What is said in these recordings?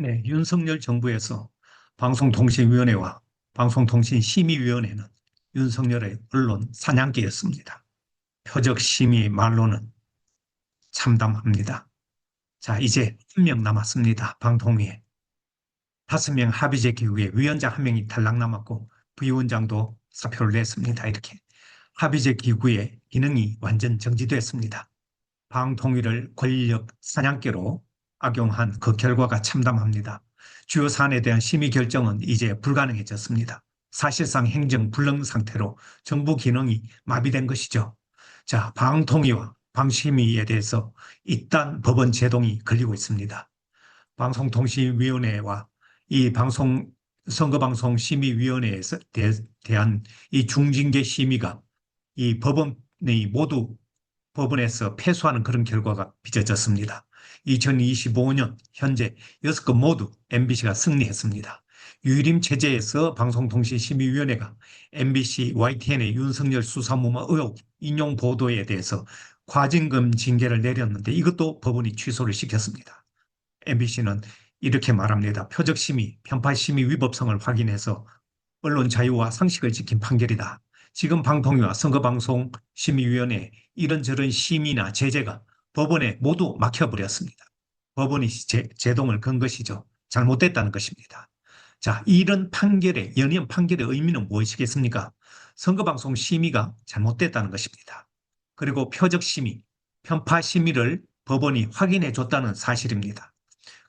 네, 윤석열 정부에서 방송통신위원회와 방송통신심의위원회는 윤석열의 언론 사냥개였습니다. 표적심의 말로는 참담합니다. 자, 이제 한 명 남았습니다. 방통위에. 5명 합의제 기구에 위원장 1명이 탈락 남았고 부위원장도 사표를 냈습니다. 이렇게 합의제 기구의 기능이 완전 정지됐습니다. 방통위를 권력 사냥개로 악용한 그 결과가 참담합니다. 주요 사안에 대한 심의 결정은 이제 불가능해졌습니다. 사실상 행정 불능 상태로 정부 기능이 마비된 것이죠. 자, 방통위와 방심위에 대해서 일단 법원 제동이 걸리고 있습니다. 방송통신위원회와 이 선거방송심의위원회에 대한 이 중징계 심의가 이 법원이 모두 법원에서 패소하는 그런 결과가 빚어졌습니다. 2025년 현재 6건 모두 MBC가 승리했습니다. 유일임 체제에서 방송통신심의위원회가 MBC, YTN의 윤석열 수사무마 의혹 인용 보도에 대해서 과징금 징계를 내렸는데 이것도 법원이 취소를 시켰습니다. MBC는 이렇게 말합니다. 표적심의, 편파심의 위법성을 확인해서 언론 자유와 상식을 지킨 판결이다. 지금 방통위와 선거방송심의위원회 이런저런 심의나 제재가 법원에 모두 막혀버렸습니다. 법원이 제동을 건 것이죠. 잘못됐다는 것입니다. 자, 이런 판결의 연이은 판결의 의미는 무엇이겠습니까? 선거방송심의가 잘못됐다는 것입니다. 그리고 표적심의, 편파심의를 법원이 확인해 줬다는 사실입니다.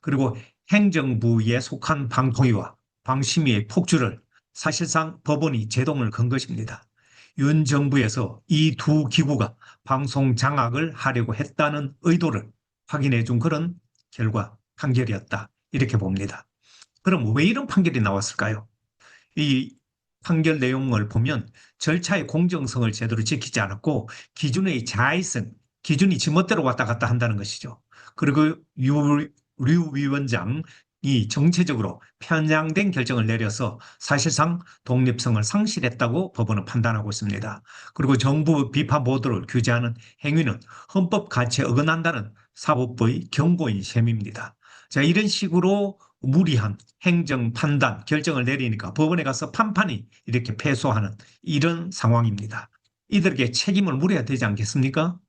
그리고 행정부에 속한 방통위와 방심위의 폭주를 사실상 법원이 제동을 건 것입니다. 윤 정부에서 이 두 기구가 방송 장악을 하려고 했다는 의도를 확인해 준 그런 결과 판결이었다. 이렇게 봅니다. 그럼 왜 이런 판결이 나왔을까요? 이 판결 내용을 보면 절차의 공정성을 제대로 지키지 않았고 기준의 자의성, 기준이 지멋대로 왔다 갔다 한다는 것이죠. 그리고 류 위원장이 정체적으로 편향된 결정을 내려서 사실상 독립성을 상실했다고 법원은 판단하고 있습니다. 그리고 정부 비판 보도를 규제하는 행위는 헌법 가치에 어긋난다는 사법부의 경고인 셈입니다. 자, 이런 식으로 무리한 행정 판단, 결정을 내리니까 법원에 가서 판판이 이렇게 패소하는 이런 상황입니다. 이들에게 책임을 물어야 되지 않겠습니까?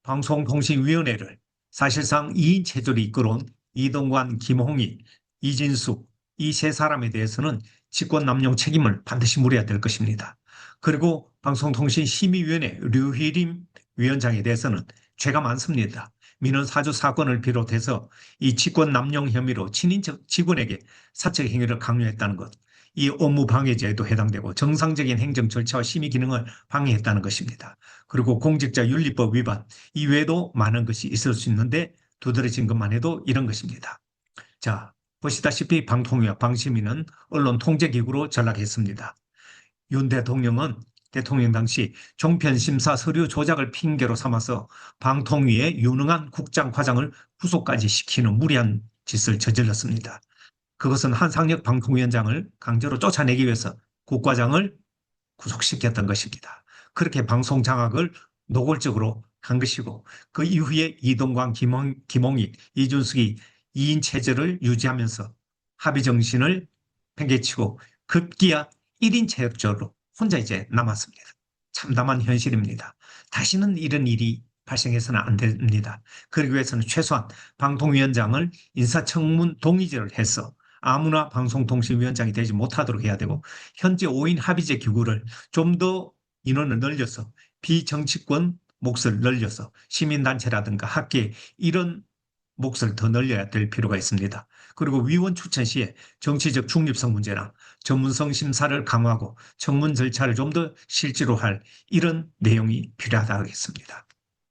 방송통신위원회를 사실상 2인 체제로 이끌어온 이동관, 김홍희, 이진숙 이 세 사람에 대해서는 직권남용 책임을 반드시 물어야 될 것입니다. 그리고 방송통신심의위원회 류희림 위원장에 대해서는 죄가 많습니다. 민원사주 사건을 비롯해서 이 직권남용 혐의로 친인척 직원에게 사적행위를 강요했다는 것, 이 업무방해죄에도 해당되고 정상적인 행정 절차와 심의 기능을 방해했다는 것입니다. 그리고 공직자윤리법 위반 이외에도 많은 것이 있을 수 있는데 두드러진 것만 해도 이런 것입니다. 자, 보시다시피 방통위와 방심위는 언론 통제기구로 전락했습니다. 윤 대통령은 대통령 당시 종편심사 서류 조작을 핑계로 삼아서 방통위의 유능한 국장 과장을 구속까지 시키는 무리한 짓을 저질렀습니다. 그것은 한상혁 방통위원장을 강제로 쫓아내기 위해서 국과장을 구속시켰던 것입니다. 그렇게 방송 장악을 노골적으로 한 것이고 그 이후에 이동관, 김홍익, 이준석이 2인 체제를 유지하면서 합의 정신을 팽개치고 급기야 1인 체제로 혼자 이제 남았습니다. 참담한 현실입니다. 다시는 이런 일이 발생해서는 안 됩니다. 그러기 위해서는 최소한 방통위원장을 인사청문 동의제를 해서 아무나 방송통신위원장이 되지 못하도록 해야 되고 현재 5인 합의제 기구를 좀 더 인원을 늘려서 비정치권 몫을 늘려서 시민단체라든가 학계 이런 몫을 더 늘려야 될 필요가 있습니다. 그리고 위원 추천 시에 정치적 중립성 문제나 전문성 심사를 강화하고 청문 절차를 좀 더 실제로 할 이런 내용이 필요하다고 하겠습니다.